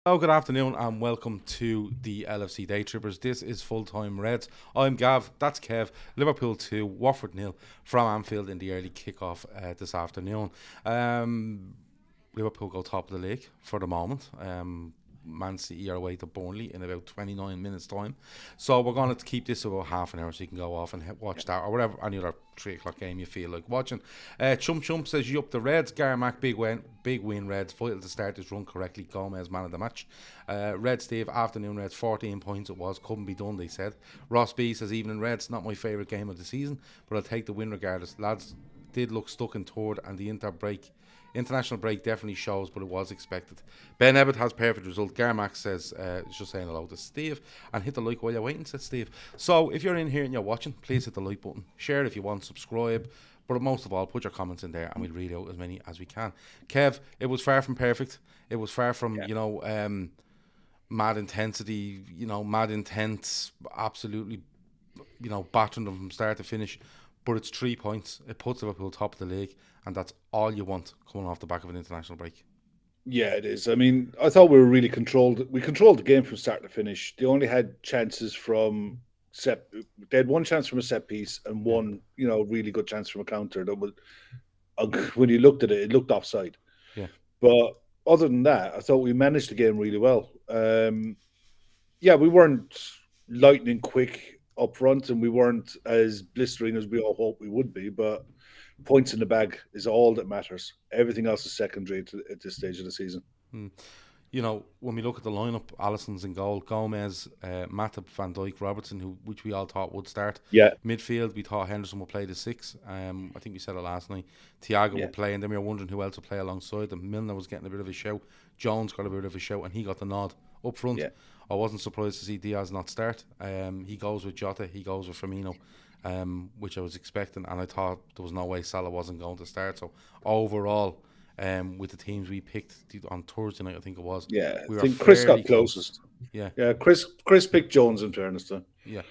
Hello, good afternoon, and welcome to the LFC Daytrippers. This is Full-Time Reds. I'm Gav, that's Kev. Liverpool 2, Watford 0 from Anfield in the early kick-off this afternoon. Liverpool go top of the league for the moment. Man City are away to Burnley in about 29 minutes time. So we're going to keep this about half an hour so you can go off and watch that or whatever, any other 3 o'clock game you feel like watching. Chum says you up the Reds. Garmack, big win Reds. Vital to start this run correctly. Gomez, man of the match. Red Steve, afternoon Reds, 14 points it was. Couldn't be done, they said. Ross B says evening Reds, not my favourite game of the season, but I'll take the win regardless. Lads did look stuck in third, and the international break definitely shows, but it was expected. Ben Ebbett has perfect result. Garmack says, just saying hello to Steve, and hit the like while you're waiting, says Steve. So if you're in here and you're watching, please hit the like button. Share it if you want, subscribe, but most of all, put your comments in there and we'll read out as many as we can. Kev, it was far from perfect. It was far from, mad intensity, mad intense, absolutely, battering them from start to finish. But it's 3 points. It puts Liverpool top of the league, and that's all you want coming off the back of an international break. Yeah, it is. I mean, I thought we were really controlled. We controlled the game from start to finish. They only had chances from they had one chance from a set piece and one, really good chance from a counter. That was, when you looked at it, it looked offside. Yeah. But other than that, I thought we managed the game really well. We weren't lightning quick up front, and we weren't as blistering as we all hoped we would be, but points in the bag is all that matters. Everything else is secondary at this stage of the season. When we look at the lineup, Allison's in goal, Gomez, Matip, Van Dijk, Robertson, which we all thought would start. Yeah. Midfield, we thought Henderson would play the 6. I think we said it last night. Thiago would play, and then we were wondering who else would play alongside them. Milner was getting a bit of a shout. Jones got a bit of a shout, and he got the nod up front. Yeah. I wasn't surprised to see Diaz not start. He goes with Jota, he goes with Firmino, which I was expecting, and I thought there was no way Salah wasn't going to start. So overall, with the teams we picked on Thursday night, I think it was. Yeah, I think Chris got closest. Yeah. Yeah, Chris picked Jones in fairness to. Yeah.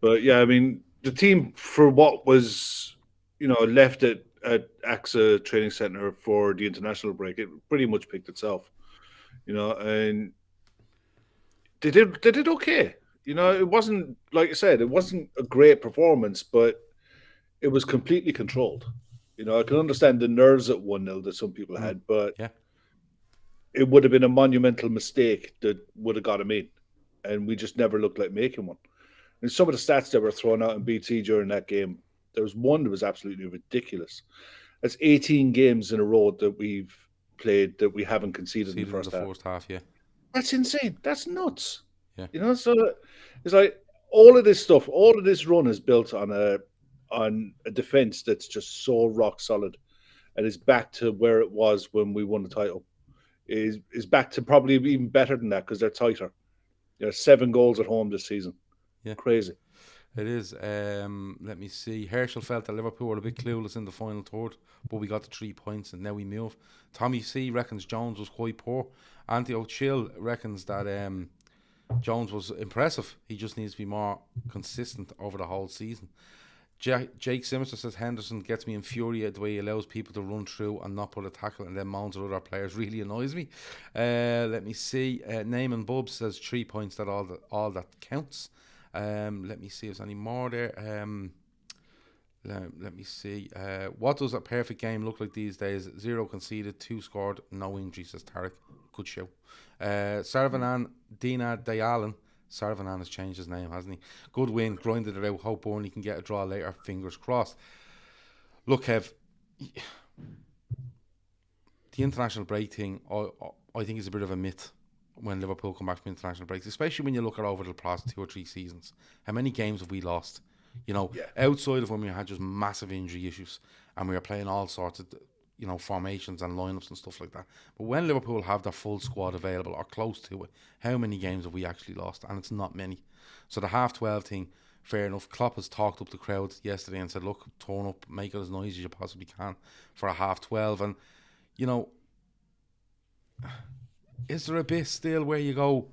But yeah, I mean, the team for what was, left at AXA Training Centre for the international break, it pretty much picked itself. And they did okay. It wasn't, like I said, it wasn't a great performance, but it was completely controlled. I can understand the nerves at 1-0 that some people had, but it would have been a monumental mistake that would have got him in, and we just never looked like making one. And some of the stats that were thrown out in BT during that game, there was one that was absolutely ridiculous. That's 18 games in a row that we've played that we haven't conceded in the first half. Yeah. That's insane. That's nuts. Yeah. So it's like all of this stuff, all of this run is built on a defense that's just so rock solid, and is back to where it was when we won the title. Is back to probably even better than that because they're tighter. 7 goals at home this season. Yeah, crazy. It is. Let me see. Herschel felt that Liverpool were a bit clueless in the final third, but we got the 3 points and now we move. Tommy C reckons Jones was quite poor. Anthony O'Chill reckons that Jones was impressive. He just needs to be more consistent over the whole season. Jake Simister says Henderson gets me infuriated the way he allows people to run through and not put a tackle and then mounds at other players. Really annoys me. Let me see. Naaman Bub says 3 points, that all that counts. Let me see if there's any more there. Let me see. What does a perfect game look like these days? 0 conceded, 2 scored, no injuries, says Tarek. Good show. Saravanan Dina Dayalan. Saravanan has changed his name, hasn't he? Good win, grinded it out. Hope Burnley can get a draw later. Fingers crossed. Look, Kev, the international break thing, I think is a bit of a myth when Liverpool come back from international breaks, especially when you look at over the past 2 or 3 seasons. How many games have we lost? Outside of when we had just massive injury issues and we were playing all sorts of formations and lineups and stuff like that. But when Liverpool have their full squad available or close to it, how many games have we actually lost? And it's not many. So the half 12 thing, fair enough. Klopp has talked up the crowd yesterday and said, look, turn up, make it as noisy as you possibly can for a half 12. And, is there a bit still where you go,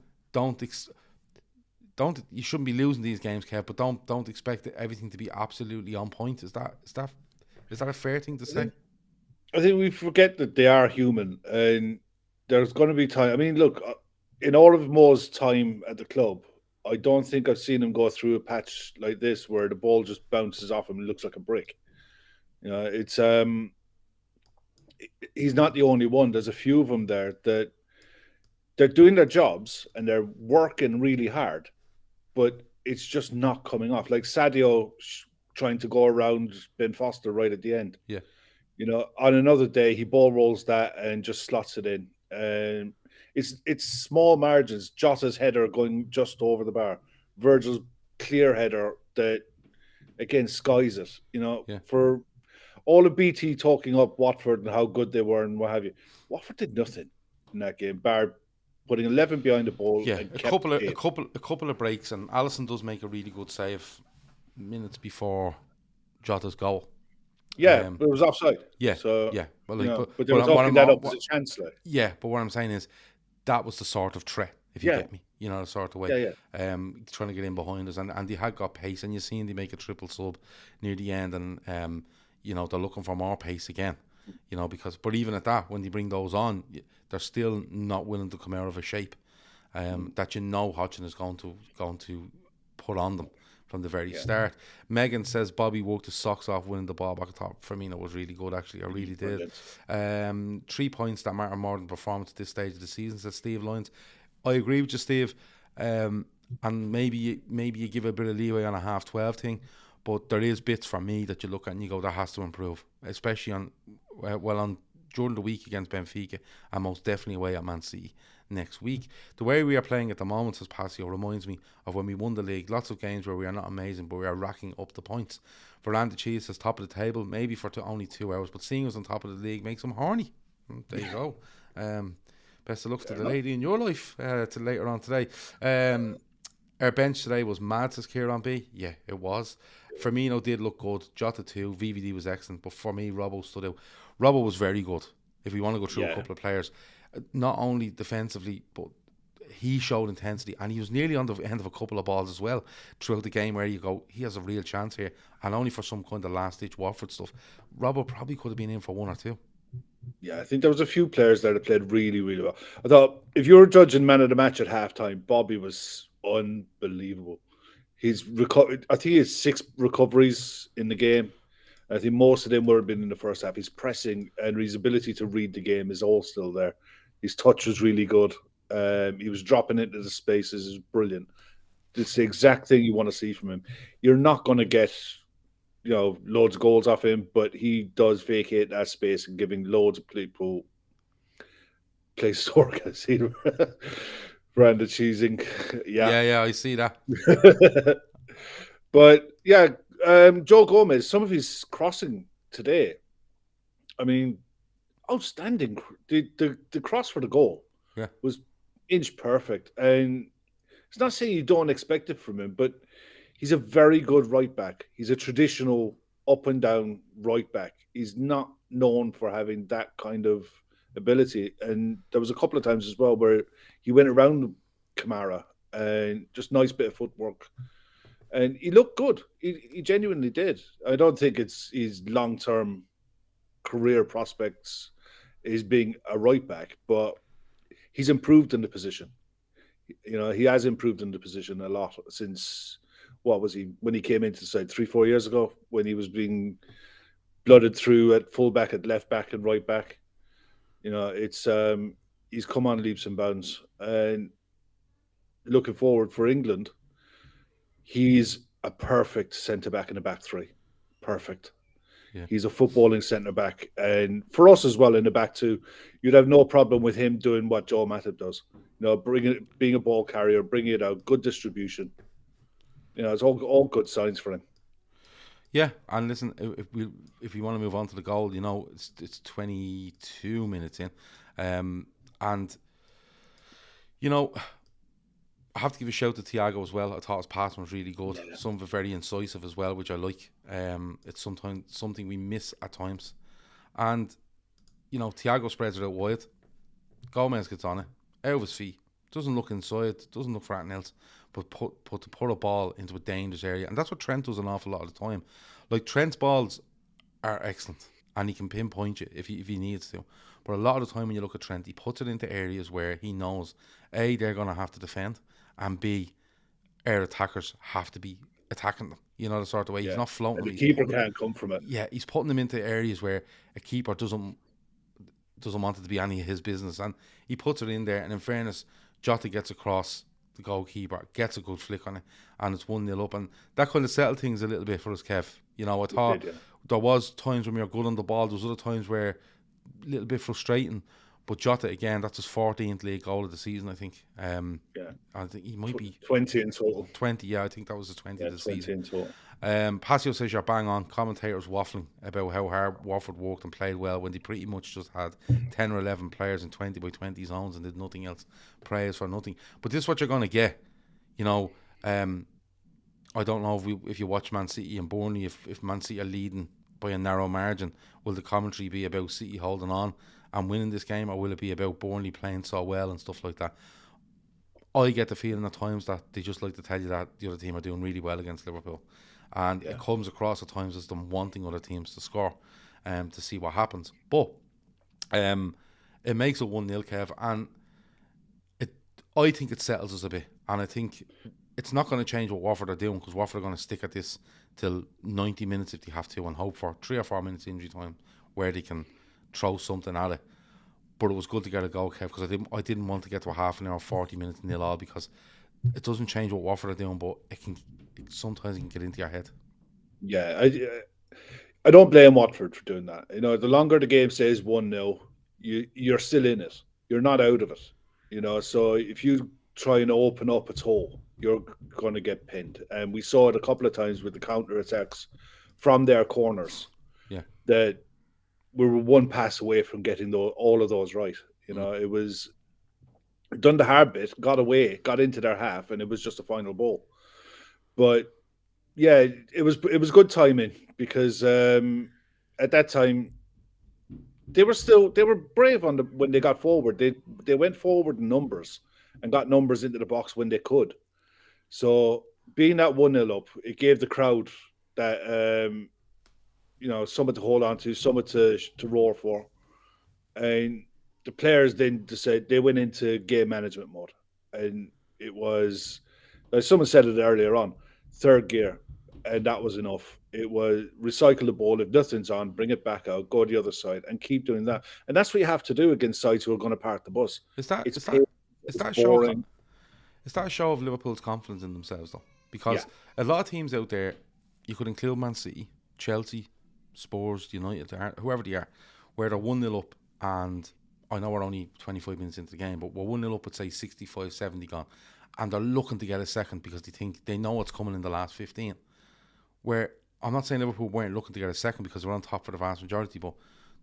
you shouldn't be losing these games, Kev, but don't expect everything to be absolutely on point. Is that a fair thing to say? I think we forget that they are human, and there's going to be time. I mean, look, in all of Mo's time at the club, I don't think I've seen him go through a patch like this where the ball just bounces off him and looks like a brick. It's he's not the only one. There's a few of them there that they're doing their jobs and they're working really hard, but it's just not coming off. Like Sadio trying to go around Ben Foster right at the end. Yeah. On another day he ball rolls that and just slots it in. And it's small margins. Jota's header going just over the bar. Virgil's clear header that again skies it. Yeah. For all of BT talking up Watford and how good they were and what have you. Watford did nothing in that game, bar putting 11 behind the ball. Yeah, and a kept couple of breaks, and Allison does make a really good save minutes before Jota's goal. Yeah, but it was offside. Yeah, so yeah. Well, but they were talking that up as a chance, like. Yeah, but what I'm saying is that was the sort of threat, if you get me. The sort of way. Yeah. Trying to get in behind us, and they had got pace, and you seen they make a triple sub near the end, and they're looking for more pace again. But even at that, when they bring those on, they're still not willing to come out of a shape that Hodgson is going to put on them from the very start. Megan says Bobby worked his socks off winning the ball back. I thought Firmino was really good, actually. I really did. 3 points that matter more than performance at this stage of the season, says Steve Lyons. I agree with you, Steve. And maybe you give a bit of leeway on a half 12 thing, but there is bits for me that you look at and you go, that has to improve, especially during the week against Benfica, and most definitely away at Man City next week. The way we are playing at the moment, says Passio, reminds me of when we won the league. Lots of games where we are not amazing, but we are racking up the points. Veranda Cheese says top of the table, maybe for only 2 hours, but seeing us on top of the league makes them horny. There you go. Best of luck to the lady in your life to later on today. Our bench today was mad, says Kieran B. Yeah, it was. Firmino did look good. Jota too. VVD was excellent. But for me, Robbo stood out. Robbo was very good. If we want to go through a couple of players, not only defensively, but he showed intensity. And he was nearly on the end of a couple of balls as well throughout the game where you go, he has a real chance here. And only for some kind of last-ditch Watford stuff. Robbo probably could have been in for 1 or 2. Yeah, I think there was a few players there that played really, really well. I thought if you were judging man of the match at halftime, Bobby was unbelievable. He's recovered. I think he has 6 recoveries in the game. I think most of them would have been in the first half. His pressing and his ability to read the game is all still there. His touch was really good. He was dropping into the spaces. Is brilliant. It's the exact thing you want to see from him. You're not going to get loads of goals off him, but he does vacate that space and giving loads of people places to work. I see Brandon cheesing. Yeah, I see that. But yeah, Joe Gomez, some of his crossing today, I mean, outstanding. The cross for the goal was inch perfect. And it's not saying you don't expect it from him, but he's a very good right back. He's a traditional up and down right back. He's not known for having that kind of ability. And there was a couple of times as well where he went around Kamara and just nice bit of footwork. And he looked good. He genuinely did. I don't think it's his long-term career prospects is being a right back, but he's improved in the position. He has improved in the position a lot since, what was he, when he came into the side 3-4 years ago, when he was being blooded through at fullback, at left back and right back. It's he's come on leaps and bounds. And looking forward for England, he's a perfect centre-back in a back three. Perfect. Yeah. He's a footballing centre-back. And for us as well in the back two, you'd have no problem with him doing what Joe Matip does. Being a ball carrier, bringing it out, good distribution. It's all good signs for him. Yeah, and listen, if we want to move on to the goal, it's 22 minutes in. And, I have to give a shout to Thiago as well. I thought his passing was really good. Yeah. Some of it very incisive as well, which I like. It's sometimes something we miss at times. And, Thiago spreads it out wide. Gomez gets on it, out of his feet. Doesn't look inside, doesn't look for anything else, but to put a ball into a dangerous area. And that's what Trent does an awful lot of the time. Like, Trent's balls are excellent. and he can pinpoint you if he needs to. But a lot of the time when you look at Trent, he puts it into areas where he knows A, they're going to have to defend, and B, our attackers have to be attacking them. You know, the sort of way he's not floating and them. the keeper can't come from it. Yeah, he's putting them into areas where a keeper doesn't want it to be any of his business, and he puts it in there. And in fairness, Jota gets across the goalkeeper, gets a good flick on it, and it's 1-0 up, and that kind of settled things a little bit for us, Kev. You know, I thought there was times when we were good on the ball. There was other times where a little bit frustrating. But Jota, again, that's his 14th league goal of the season, I think. I think he might be 20 in total. 20, yeah, I think that was the 20th of the 20 season. in total. Passio says you're bang on. Commentators waffling about how hard Watford worked and played well when they pretty much just had 10 or 11 players in 20 by 20 zones and did nothing else. Praise for nothing. But this is what you're going to get. You know, I don't know if you watch Man City and Burnley, if Man City are leading by a narrow margin, will the commentary be about City holding on and winning this game, or will it be about Burnley playing so well and stuff like that? I get the feeling at times that they just like to tell you that the other team are doing really well against Liverpool, and it comes across at times as them wanting other teams to score, to see what happens. But it makes it 1-0, Kev, and I think it settles us a bit, and I think it's not going to change what Watford are doing, because Watford are going to stick at this till 90 minutes if they have to, and hope for 3 or 4 minutes injury time where they can throw something at it. But it was good to get a goal, Kev, because I didn't want to get to a half an hour, 40 minutes 0-0, because it doesn't change what Watford are doing, but sometimes it can get into your head. Yeah, I don't blame Watford for doing that. You know, the longer the game stays 1-0, you're still in it. You're not out of it. You know, so if you try and open up its hole, you're going to get pinned. And we saw it a couple of times with the counter attacks from their corners. Yeah, that we were one pass away from getting all of those right. You know, it was done the hard bit, got away, got into their half, and it was just a final ball. But yeah, it was good timing, because at that time they were brave when they got forward. They went forward in numbers and got numbers into the box when they could. So being that 1-0 up, it gave the crowd that something to hold on to, something to roar for. And the players then decided they went into game management mode. And it was, like someone said it earlier on, third gear. And that was enough. It was recycle the ball. If nothing's on, bring it back out, go to the other side, and keep doing that. And that's what you have to do against sides who are going to park the bus. Is that boring. Is that a show of Liverpool's confidence in themselves, though? Because a lot of teams out there, you could include Man City, Chelsea, Spurs, United, whoever they are, where they're 1-0 up, and I know we're only 25 minutes into the game, but we're 1-0 up with, say, 65, 70 gone, and they're looking to get a second because they know what's coming in the last 15. Where I'm not saying Liverpool weren't looking to get a second because they were on top for the vast majority, but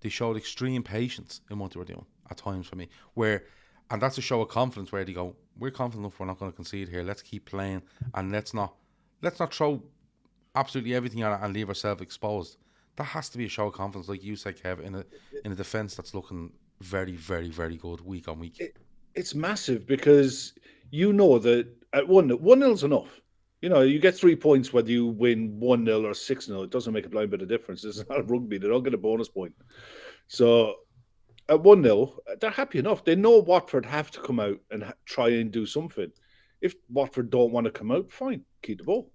they showed extreme patience in what they were doing at times for me. And that's a show of confidence where they go, we're confident enough, we're not going to concede here. Let's keep playing, and let's not throw absolutely everything at it and leave ourselves exposed. That has to be a show of confidence, like you said, Kev, in a defence that's looking very, very, very good week on week. It's massive, because you know that at 1-0's enough. You know, you get 3 points whether you win 1-0 or 6-0. It doesn't make a blind bit of difference. It's not rugby. They don't get a bonus point. So at 1-0, they're happy enough. They know Watford have to come out and try and do something. If Watford don't want to come out, fine, keep the ball.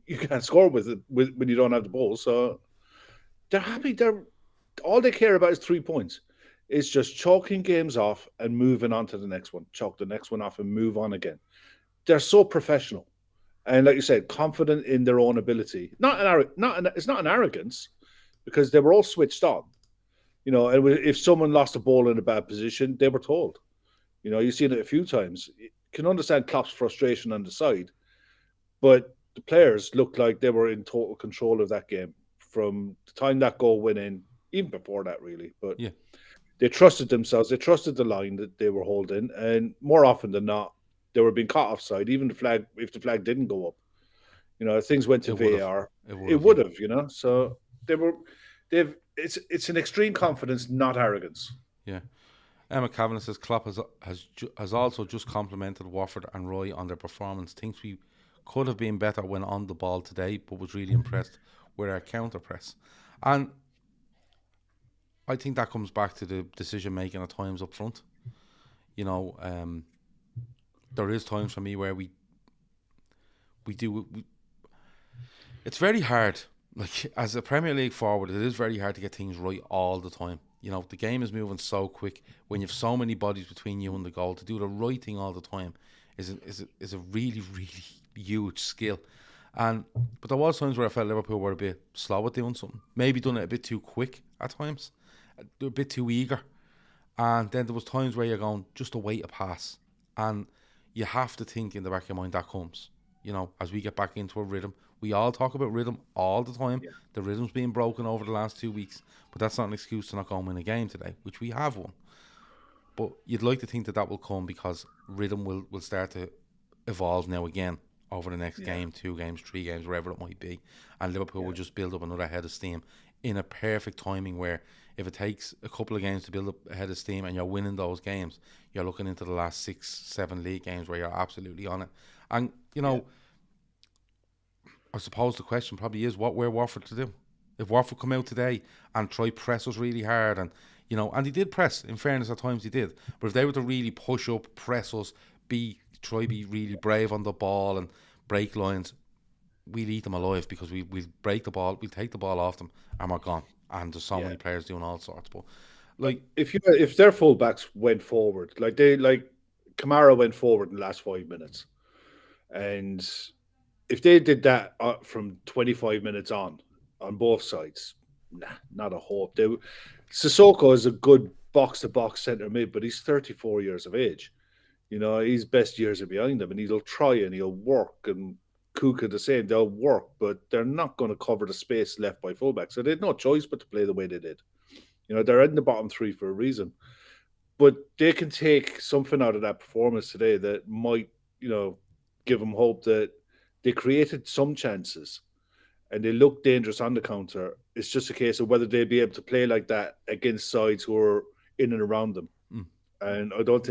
You can't score with it when you don't have the ball. So they're happy. All they care about is 3 points. It's just chalking games off and moving on to the next one. Chalk the next one off and move on again. They're so professional. And like you said, confident in their own ability. It's not an arrogance, because they were all switched on. You know, and if someone lost a ball in a bad position, they were told. You know, you've seen it a few times. You can understand Klopp's frustration on the side, but the players looked like they were in total control of that game from the time that goal went in, even before that, really. But they trusted themselves. They trusted the line that they were holding, and more often than not, they were being caught offside. Even if the flag didn't go up, you know, if things went to VAR, it would have. You know, so it's an extreme confidence, not arrogance. Yeah. Emma Kavanagh says Klopp has also just complimented Watford and Roy on their performance. Thinks we could have been better when on the ball today, but was really impressed with our counter press. And I think that comes back to the decision making at times up front. You know, there is times for me where we it's very hard. Like, as a Premier League forward, it is very hard to get things right all the time. You know, the game is moving so quick. When you have so many bodies between you and the goal, to do the right thing all the time is a really, really huge skill. But there was times where I felt Liverpool were a bit slow at doing something. Maybe done it a bit too quick at times. They're a bit too eager. And then there was times where you're going, just await a pass. And you have to think in the back of your mind that comes. You know, as we get back into a rhythm. We all talk about rhythm all the time. Yeah. The rhythm's being broken over the last 2 weeks. But that's not an excuse to not go and win a game today, which we have won. But you'd like to think that will come because rhythm will start to evolve now again over the next game, 2 games, 3 games, wherever it might be. And Liverpool will just build up another head of steam in a perfect timing where if it takes a couple of games to build up a head of steam and you're winning those games, you're looking into the last 6, 7 league games where you're absolutely on it. And, you know, I suppose the question probably is what were Watford to do? If Watford come out today and try press us really hard and, you know, and they did press, in fairness, at times they did. But if they were to really push up, press us, try be really brave on the ball and break lines, we'll eat them alive because we'll break the ball, we'll take the ball off them and we're gone. And there's so many players doing all sorts. But like, if their fullbacks went forward, like Kamara went forward in the last 5 minutes, and if they did that from 25 minutes on both sides, not a hope. Sissoko is a good box-to-box centre mid, but he's 34 years of age. You know, his best years are behind him, and he'll try and he'll work, and Kuka the same. They'll work, but they're not going to cover the space left by fullback. So they had no choice but to play the way they did. You know, they're in the bottom 3 for a reason. But they can take something out of that performance today that might, you know, give them hope that they created some chances and they look dangerous on the counter. It's just a case of whether they'll be able to play like that against sides who are in and around them. And I don't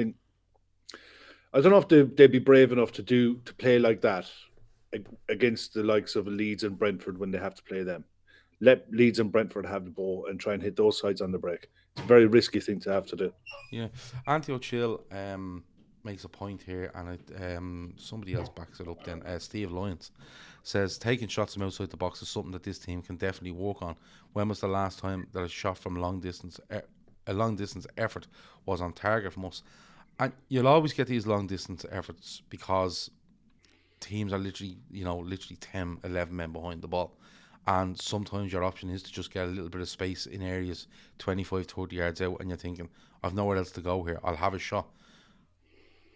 know if they'd be brave enough to play like that against the likes of Leeds and Brentford when they have to play them. Let Leeds and Brentford have the ball and try and hit those sides on the break. It's a very risky thing to have to do. Yeah. Anthony O'Chill makes a point here, and somebody else backs it up then. Steve Lyons says, taking shots from outside the box is something that this team can definitely work on. When was the last time that a shot from a long distance effort was on target from us? And you'll always get these long distance efforts because teams are literally 10, 11 men behind the ball. And sometimes your option is to just get a little bit of space in areas 25, 30 yards out, and you're thinking, I've nowhere else to go here. I'll have a shot.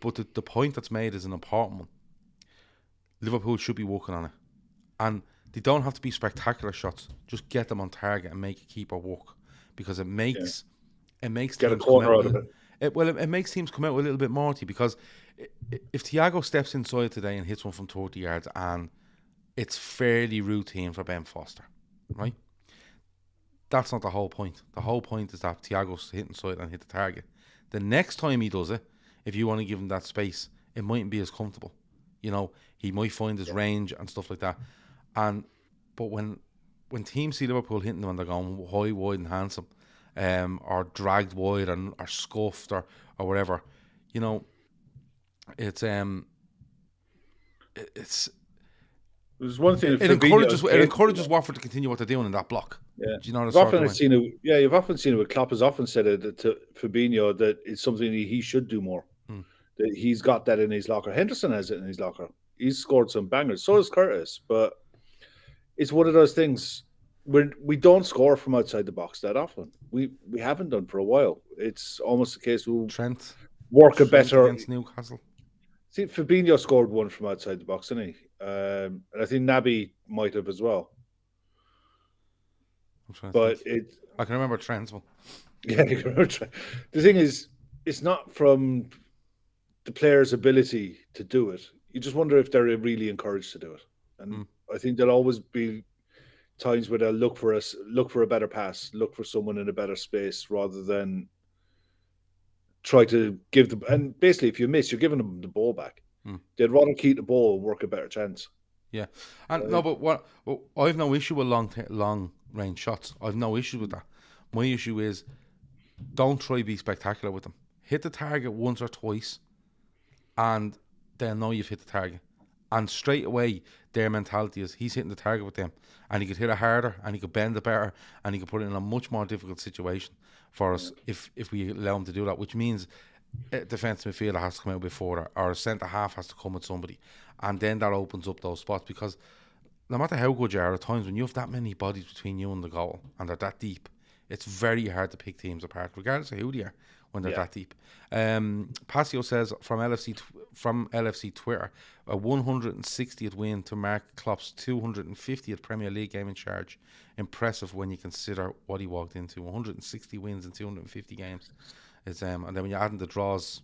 But the point that's made is an important one. Liverpool should be working on it. And they don't have to be spectacular shots. Just get them on target and make a keeper work. Because it makes get a corner out of it. It makes teams come out a little bit morty, because if Thiago steps inside today and hits one from 30 yards and it's fairly routine for Ben Foster, right? That's not the whole point. The whole point is that Thiago's hit inside and hit the target. The next time he does it, if you want to give him that space, it mightn't be as comfortable. You know, he might find his range and stuff like that. But when teams see Liverpool hitting them and they're going high, wide and handsome, or dragged wide or scuffed or whatever, you know, it's there's one thing. It encourages Watford to continue what they're doing in that block. Yeah, do you know? You've often seen it. With Klopp has often said it to Fabinho that it's something he should do more. That he's got that in his locker. Henderson has it in his locker. He's scored some bangers. So does Curtis. But it's one of those things where we don't score from outside the box that often. We haven't done for a while. It's almost a case we'll Trent better against Newcastle. I think Fabinho scored one from outside the box, didn't he? And I think Naby might have as well. But I can remember Trent's one. Yeah, I can remember Trent. The thing is, it's not from the player's ability to do it. You just wonder if they're really encouraged to do it. And I think there'll always be times where they'll look for a better pass, look for someone in a better space, rather than try to give them. And basically, if you miss, you're giving them the ball back. They'd rather keep the ball and work a better chance. Yeah, and no, but I've no issue with long range shots. I've no issue with that. My issue is don't try to be spectacular with them. Hit the target once or twice, and they'll know you've hit the target. And straight away, their mentality is he's hitting the target with them, and he could hit it harder, and he could bend it better, and he could put it in a much more difficult situation for us if we allow him to do that, which means a defensive midfielder has to come out before, or a centre half has to come with somebody, and then that opens up those spots, because no matter how good you are, at times when you have that many bodies between you and the goal and they're that deep, it's very hard to pick teams apart, regardless of who they are, when they're that deep. Passio says from LFC Twitter, a 160th win to mark Klopp's 250th Premier League game in charge. Impressive when you consider what he walked into. 160 wins in 250 games. Is and then when you add in the draws,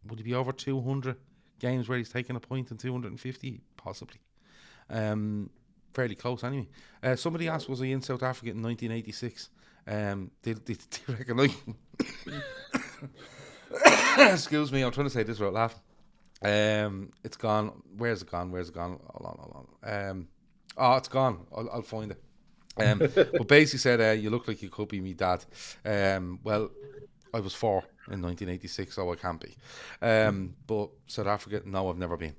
would he be over 200 games where he's taken a point in 250? Possibly. Fairly close anyway. Somebody asked, was he in South Africa in 1986? Did you reckon excuse me, I'm trying to say this without laughing. It's gone. Where's it gone? Hold on. Oh, it's gone. I'll find it. But basically said, you look like you could be me dad. Well, I was 4 in 1986, so I can't be. But South Africa, no, I've never been.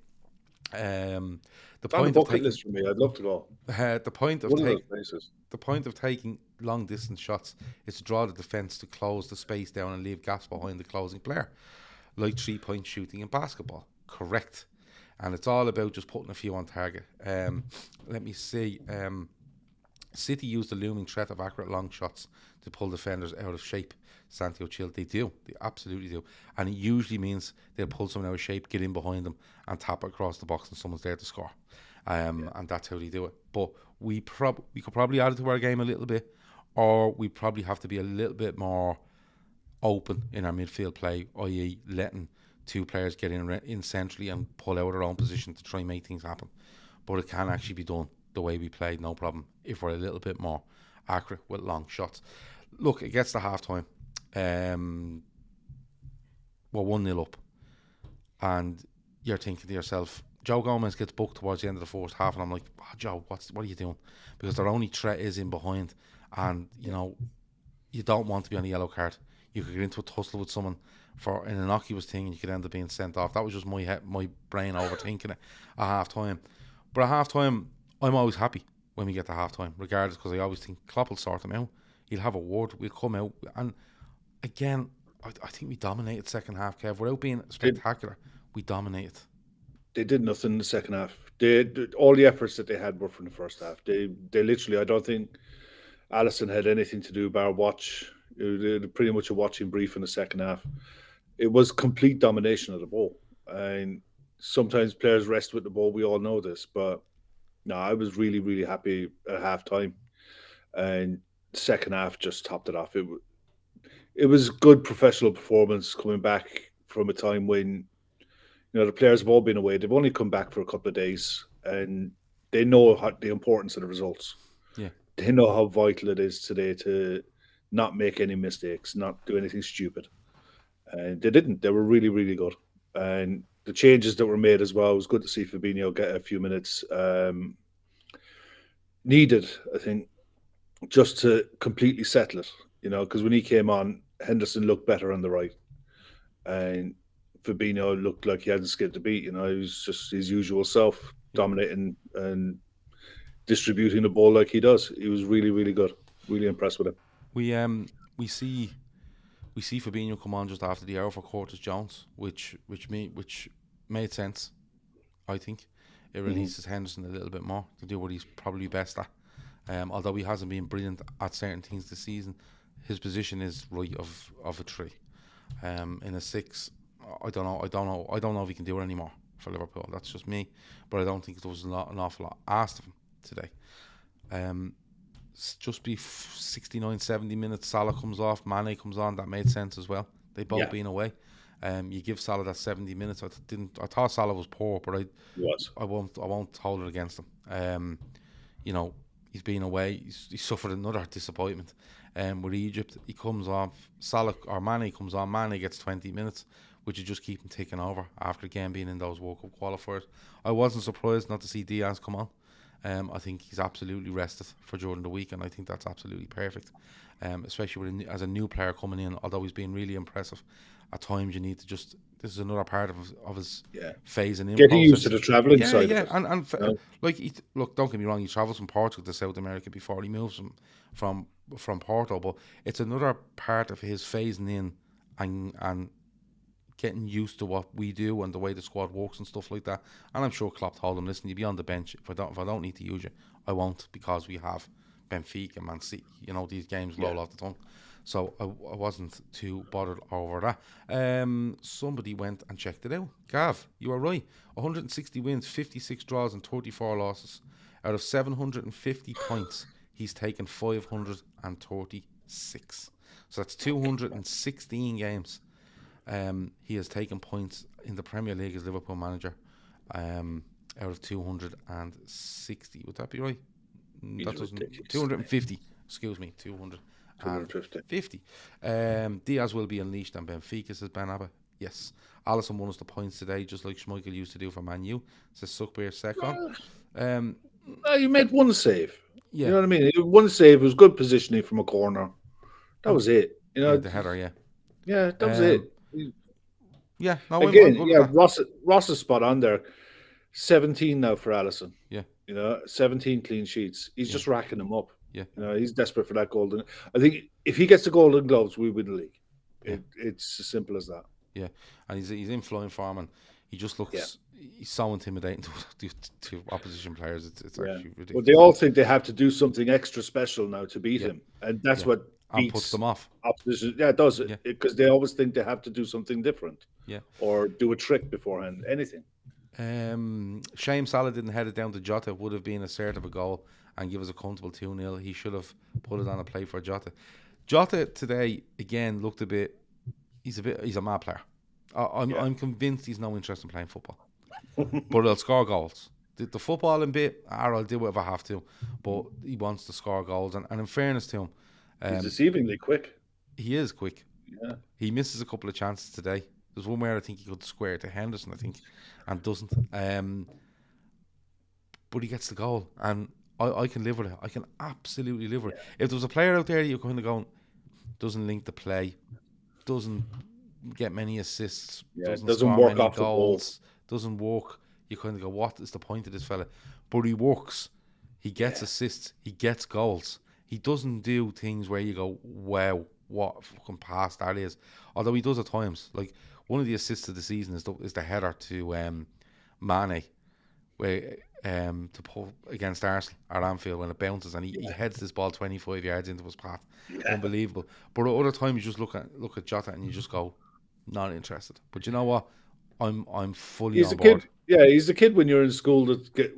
The point of taking, list for me, I'd love to go. The point of taking long distance shots is to draw the defence to close the space down and leave gaps behind the closing player, like 3-point shooting in basketball. Correct. And it's all about just putting a few on target. Let me see. City used the looming threat of accurate long shots to pull defenders out of shape. Santiago Chill, they do. They absolutely do. And it usually means they'll pull someone out of shape, get in behind them, and tap it across the box, and someone's there to score. And that's how they do it. But we could probably add it to our game a little bit, or we probably have to be a little bit more open in our midfield play, i.e. letting two players get in centrally and pull out our own position to try and make things happen. But it can actually be done the way we played, no problem, if we're a little bit more accurate with long shots. Look, it gets to half-time. We're 1-0 up, and you're thinking to yourself, Joe Gomez gets booked towards the end of the first half, and I'm like, Joe, what are you doing? Because their only threat is in behind, and you don't want to be on a yellow card. You could get into a tussle with someone for an innocuous thing, and you could end up being sent off. That was just my brain overthinking it at half-time. But at half-time, I'm always happy when we get to half-time, regardless, because I always think Klopp will sort them out. He'll have a word, we'll come out, and again, I think we dominated second half, Kev. Without being spectacular, we dominated. They did nothing in the second half. All the efforts that they had were from the first half. They literally, I don't think Allison had anything to do bar watch. They pretty much a watching brief in the second half. It was complete domination of the ball. And sometimes players rest with the ball. We all know this. But no, I was really, really happy at halftime. And second half just topped it off. It was good professional performance coming back from a time when the players have all been away. They've only come back for a couple of days, and they know the importance of the results. Yeah, they know how vital it is today to not make any mistakes, not do anything stupid. And they didn't. They were really, really good. And the changes that were made as well, it was good to see Fabinho get a few minutes needed, I think, just to completely settle it. Because when he came on, Henderson looked better on the right, and Fabinho looked like he hadn't skipped a beat. He was just his usual self, dominating and distributing the ball like he does. He was really, really good. Really impressed with him. We see Fabinho come on just after the hour for Curtis Jones, which made sense. I think it releases Henderson a little bit more to do what he's probably best at. Although he hasn't been brilliant at certain things this season, his position is right of a 3. In a 6, I don't know if he can do it anymore for Liverpool. That's just me, but I don't think there was an awful lot asked of him today. Just be 69, 70 minutes. Salah comes off, Mane comes on. That made sense as well. They both been away. You give Salah that 70 minutes. I thought Salah was poor, but I won't hold it against him. He's been away. He suffered another disappointment. With Egypt, he comes off. Salah or Mane comes on. Mane gets 20 minutes, which you just keep him ticking over after the game being in those World Cup qualifiers. I wasn't surprised not to see Diaz come on. I think he's absolutely rested for during the week, and I think that's absolutely perfect. Especially with as a new player coming in, although he's been really impressive. At times, you need to just. This is another part of his phasing in. Getting used to the travelling side. Yeah, and like look, don't get me wrong. He travels from Portugal to South America before he moves from Porto, but it's another part of his phasing in and getting used to what we do and the way the squad works and stuff like that. And I'm sure Klopp told him, listen, you'll be on the bench. If I don't need to use you, I won't, because we have Benfica, Man City. You know, these games roll off the tongue. So I wasn't too bothered over that. Somebody went and checked it out. Gav, you are right. 160 wins, 56 draws and 34 losses. Out of 750 points, he's taken 536. So that's 216 games. He has taken points in the Premier League as Liverpool manager out of 260. Would that be right? That doesn't. 250. Excuse me, 250. Diaz will be unleashed on Benfica, says Ben Abba. Yes. Allison won us the points today, just like Schmeichel used to do for Man U, says Suckbeer second. You made one save. Yeah. You know what I mean? One save, it was good positioning from a corner. That was it. You know, the header, Yeah, that was it. Yeah, no, again, Ross is spot on there. 17 now for Allison. Yeah. You know, 17 clean sheets. He's just racking them up. Yeah. You know, he's desperate for that golden. I think if he gets the golden gloves, we win the league. It's as simple as that. Yeah. And he's in flying form, and he just looks he's so intimidating to opposition players. It's actually ridiculous. Well, they all think they have to do something extra special now to beat him. And that's what puts them off. Opposition. Yeah, it does. Because they always think they have to do something different. Yeah. Or do a trick beforehand. Anything. Shame Salah didn't head it down to Jota. Would have been assertive a goal and give us a comfortable 2-0. He should have put it on a play for Jota. Jota today again looked a bit. He's a mad player. I'm convinced he's no interest in playing football, but he'll score goals. The footballing bit, I'll do whatever I have to, but he wants to score goals. And in fairness to him, he's deceivingly quick. He is quick. Yeah, he misses a couple of chances today. There's one where I think he could square it to Henderson, I think, and doesn't. But he gets the goal, and I can live with it. I can absolutely live with it. If there was a player out there you're kind of going, doesn't link the play, doesn't get many assists, doesn't work off the goals, doesn't work, you kind of go, what is the point of this fella? But he works. He gets assists. He gets goals. He doesn't do things where you go, wow, what fucking pass that is. Although he does at times. Like, one of the assists of the season is the header to Mane, where to put against Arsenal at Anfield when it bounces and he heads this ball 25 yards into his path. Unbelievable. But at other times you just look at Jota and you just go, not interested. But you know what? I'm fully on board. He's the kid when you're in school that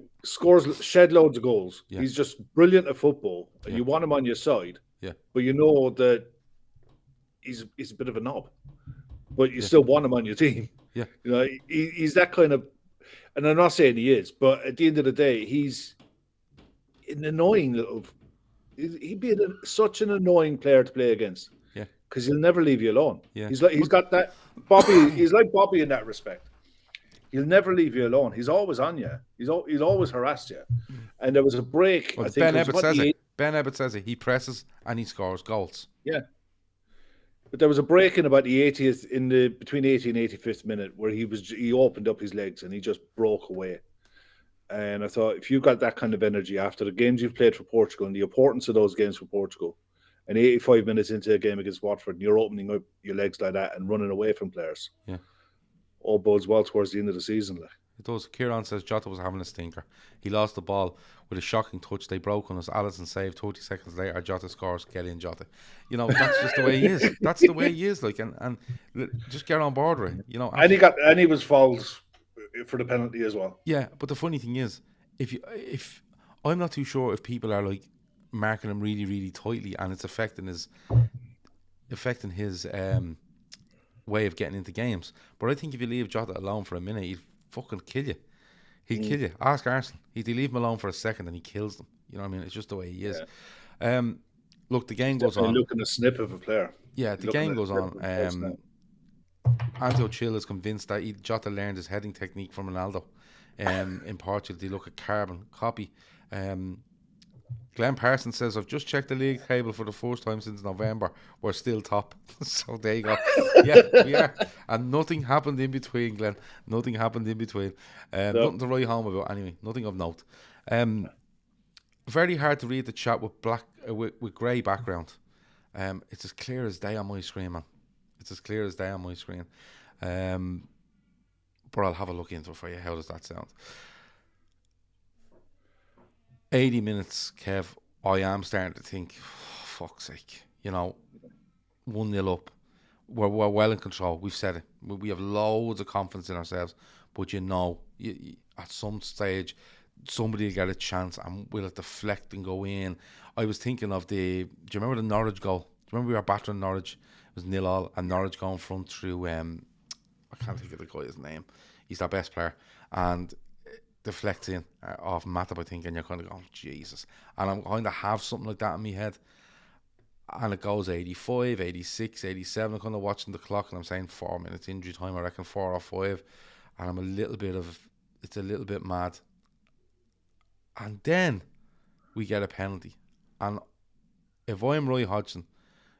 shed loads of goals. Yeah. He's just brilliant at football. And you want him on your side. Yeah. But you know that he's a bit of a knob. But you still want him on your team. Yeah. You know, he's that kind of, and I'm not saying he is, but at the end of the day, he's an annoying little. He'd be such an annoying player to play against. Yeah. Because he'll never leave you alone. Yeah. He's got that Bobby. He's like Bobby in that respect. He'll never leave you alone. He's always on you. He's always harassed you. And there was a break. Well, I think Ben Ebbett says it. He presses and he scores goals. Yeah. But there was a break in about the 80th, between 80 and 85th minute, where he opened up his legs and he just broke away. And I thought, if you've got that kind of energy after the games you've played for Portugal and the importance of those games for Portugal, and 85 minutes into a game against Watford, and you're opening up your legs like that and running away from players, all bodes well towards the end of the season. It does. Kieran says Jota was having a stinker. He lost the ball with a shocking touch. They broke on us. Allison saved. 30 seconds later, Jota scores. Get in, Jota. You know, that's just the way he is. That's the way he is. Like, and just get on board with it. You know, and he was fouled for the penalty as well. Yeah, but the funny thing is, if I'm not too sure if people are like marking him really, really tightly, and it's affecting his way of getting into games. But I think if you leave Jota alone for a minute, he'd fucking kill you. He'd kill you. Ask Arsenal. He'd leave him alone for a second and he kills them. You know what I mean? It's just the way he is. Look, the game goes on. Looking a snip of a player. Yeah, the game goes on. Anto Chill is convinced that Jota learned his heading technique from Ronaldo. In Portugal, they look at carbon copy. Glenn Parsons says, I've just checked the league table for the first time since November. We're still top. So there you go. Yeah, we are. And nothing happened in between, Glenn. Nothing happened in between. Nothing to write home about anyway. Nothing of note. Very hard to read the chat with with grey background. It's as clear as day on my screen, man. It's as clear as day on my screen. But I'll have a look into it for you. How does that sound? 80 minutes, Kev. I am starting to think, fuck's sake, 1-0 up. We're well in control. We've said it. We have loads of confidence in ourselves. But at some stage, somebody will get a chance and we'll deflect and go in. I was thinking of do you remember the Norwich goal? Do you remember we were battering Norwich? It was 0-0 and Norwich going front through, I can't think of the guy's name. He's their best player. And deflects in off Matip, I think, and you're kind of going, Jesus. And I'm going to have something like that in my head. And it goes 85, 86, 87. I'm kind of watching the clock and I'm saying 4 minutes injury time, I reckon 4 or 5. And I'm it's a little bit mad. And then we get a penalty. And if I'm Roy Hodgson,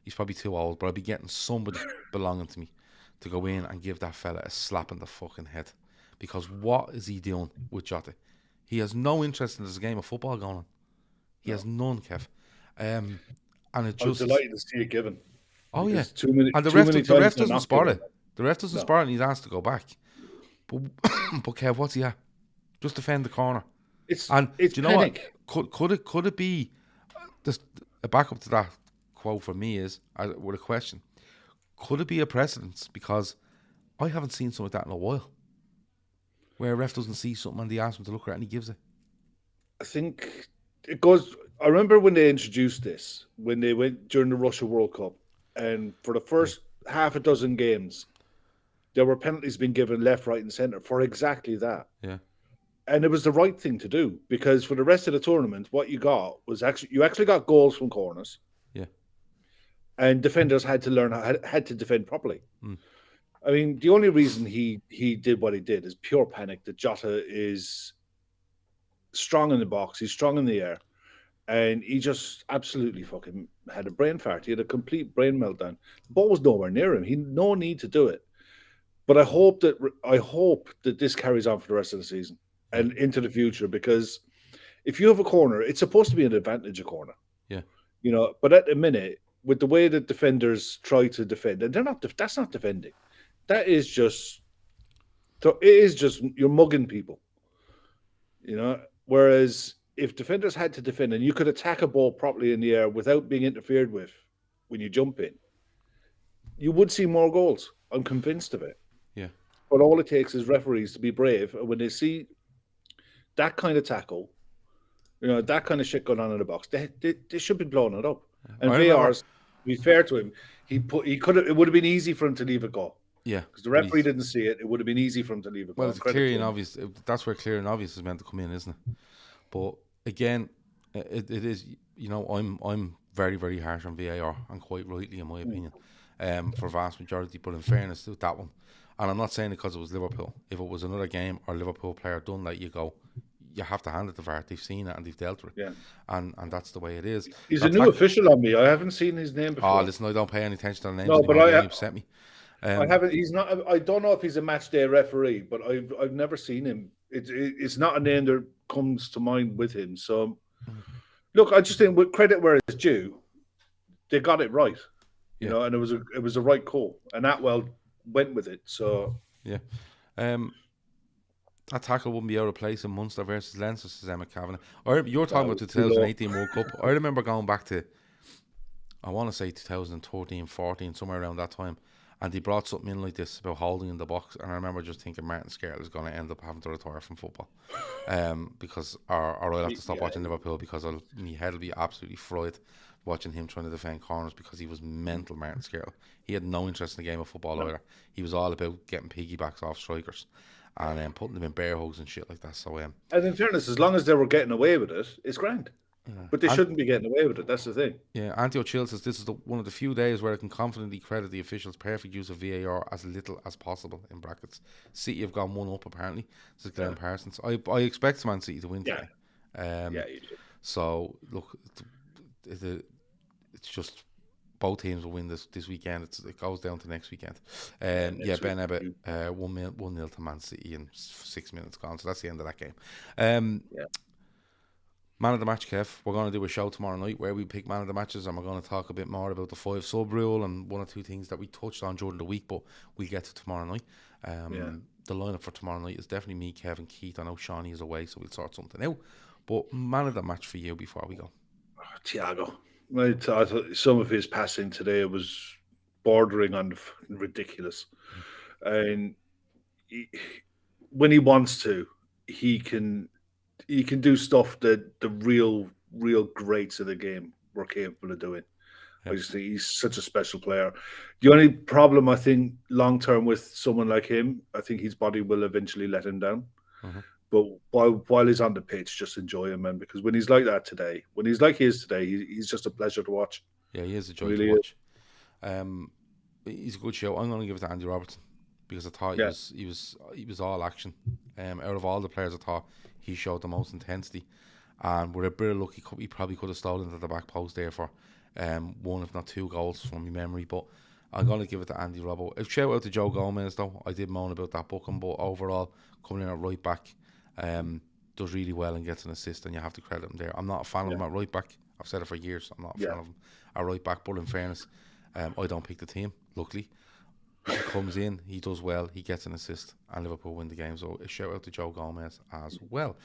he's probably too old, but I'll be getting somebody belonging to me to go in and give that fella a slap in the fucking head. Because what is he doing with Jota? He has no interest in this game of football going on. He has none, Kev. And it just... I'm delighted to see it given. Oh, yeah. And the ref doesn't spot it. The ref doesn't spot it and he's asked to go back. But Kev, what's he at? Just defend the corner. It's do you know panic. What? Could it be... a backup to that quote for me is, with a question, could it be a precedence? Because I haven't seen something like that in a while. Where a ref doesn't see something and they ask him to look at it and he gives it. I think it goes... I remember when they introduced this, when they went during the Russia World Cup, and for the first half a dozen games, there were penalties being given left, right, and centre for exactly that. Yeah. And it was the right thing to do, because for the rest of the tournament, what you got was you actually got goals from corners. Yeah. And defenders had to learn had to defend properly. I mean, the only reason he did what he did is pure panic that Jota is strong in the box, he's strong in the air, and he just absolutely fucking had a brain fart. He had a complete brain meltdown. The ball was nowhere near him. He had no need to do it. But I hope that this carries on for the rest of the season and into the future, because if you have a corner, it's supposed to be an advantage, a corner. Yeah. But at the minute, with the way that defenders try to defend, and that's not defending. That is just, you're mugging people, Whereas if defenders had to defend and you could attack a ball properly in the air without being interfered with when you jump in, you would see more goals. I'm convinced of it. Yeah. But all it takes is referees to be brave. And when they see that kind of tackle, that kind of shit going on in the box, they should be blowing it up. And VAR's, to be fair to him, it would have been easy for him to leave it go. Yeah, because the referee didn't see it. It would have been easy for him to leave it. Well, it's clear and obvious. That's where clear and obvious is meant to come in, isn't it? But again, it is. I'm very, very harsh on VAR, and quite rightly, in my opinion, for vast majority. But in fairness to that one, and I'm not saying it because it was Liverpool. If it was another game or Liverpool player done let you go, you have to hand it to VAR. They've seen it and they've dealt with it. Yeah. And that's the way it is. He's a new official on me. I haven't seen his name before. Oh, listen, I don't pay any attention to the names. No, but he upset me. I haven't. He's not. I don't know if he's a match day referee, but I've never seen him. It's not a name that comes to mind with him. So, look, I just think with credit where it's due, they got it right. And it was a right call, and Atwell went with it. So yeah, that tackle wouldn't be out of place in Munster versus Leinster, says Emma Kavanagh. You're talking about the 2018 World Cup. I remember going back to, I want to say 2013, 14, somewhere around that time. And they brought something in like this about holding in the box, and I remember just thinking Martin Skrtel is going to end up having to retire from football, because or I'll have to stop watching Liverpool, because my head will be absolutely fried watching him trying to defend corners, because he was mental, Martin Skrtel. He had no interest in the game of football either. He was all about getting piggybacks off strikers and putting them in bear hugs and shit like that. So, and in fairness, as long as they were getting away with it, it's grand. But they shouldn't be getting away with it. That's the thing. Yeah, Ante O'Chill says this is one of the few days where I can confidently credit the officials' perfect use of VAR as little as possible, in brackets. City have gone one up, apparently. This is Glenn Parsons. I expect Man City to win today. You do. So, look, it's just both teams will win this weekend. It goes down to next weekend. Ben Ebbett, 1-0 to Man City in 6 minutes gone. So that's the end of that game. Man of the match, Kev. We're going to do a show tomorrow night where we pick man of the matches, and we're going to talk a bit more about the 5 sub rule and one or two things that we touched on during the week, but we'll get to tomorrow night. The lineup for tomorrow night is definitely me, Kev, and Keith. I know Shawnee is away, so we'll sort something out. But man of the match for you before we go. Thiago. I thought some of his passing today was bordering on ridiculous. And when he wants to, he can do stuff that the real greats of the game were capable of doing. I just think he's such a special player. The only problem I think long term with someone like him, I think his body will eventually let him down. But while he's on the pitch, just enjoy him, man. Because when he's like that today, when he's like he is today, he's just a pleasure to watch. Yeah, he is a joy to watch. He's a good show. I'm going to give it to Andy Robertson because I thought he was all action. Out of all the players, I thought he showed the most intensity. And with a bit of luck, he probably could have stolen into the back post there for one, if not 2 goals from my memory. But I'm going to give it to Andy Robbo. A shout out to Joe Gomez, though. I did moan about that booking, but overall, coming in at right back, does really well and gets an assist, and you have to credit him there. I'm not a fan of him at right back. I've said it for years. I'm not a fan of him at right back, but in fairness, I don't pick the team, luckily. He comes in, he does well, he gets an assist, and Liverpool win the game. So a shout out to Joe Gomez as well.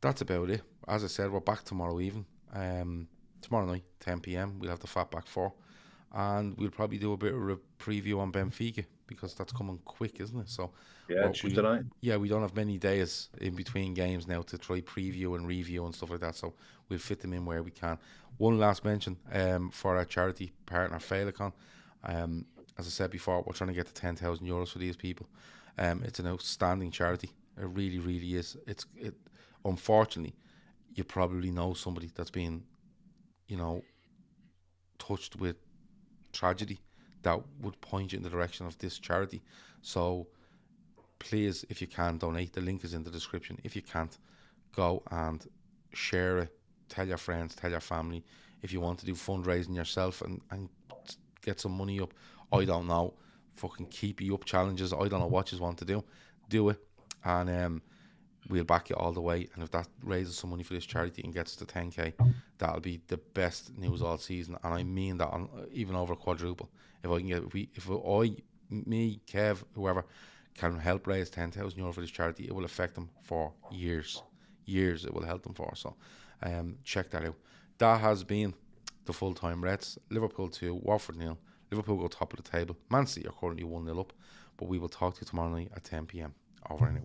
That's about it. As I said, we're back tomorrow evening. Tomorrow night, 10 p.m, we'll have the Fatback 4. And we'll probably do a bit of a preview on Benfica because that's coming quick, isn't it? So Tuesday night. Yeah, we don't have many days in between games now to try preview and review and stuff like that. So we'll fit them in where we can. One last mention for our charity partner, Féileacáin. As I said before, we're trying to get to €10,000 for these people. It's an outstanding charity. It really, really is. Unfortunately, you probably know somebody that's been, touched with tragedy that would point you in the direction of this charity. So please, if you can, donate. The link is in the description. If you can't, go and share it. Tell your friends, tell your family. If you want to do fundraising yourself and get some money up, I don't know, fucking keep you up challenges, I don't know what you want to do it, and we'll back you all the way. And if that raises some money for this charity and gets to 10k, that'll be the best news all season, and I mean that on even over quadruple. If I can get, me, Kev, whoever can help raise €10,000 for this charity, it will affect them for years. It will help them for. So check that out. That has been the full-time Reds. Liverpool 2, Watford 0. Liverpool go top of the table. Man City are currently 1-0 up. But we will talk to you tomorrow night at 10 p.m. Over and out.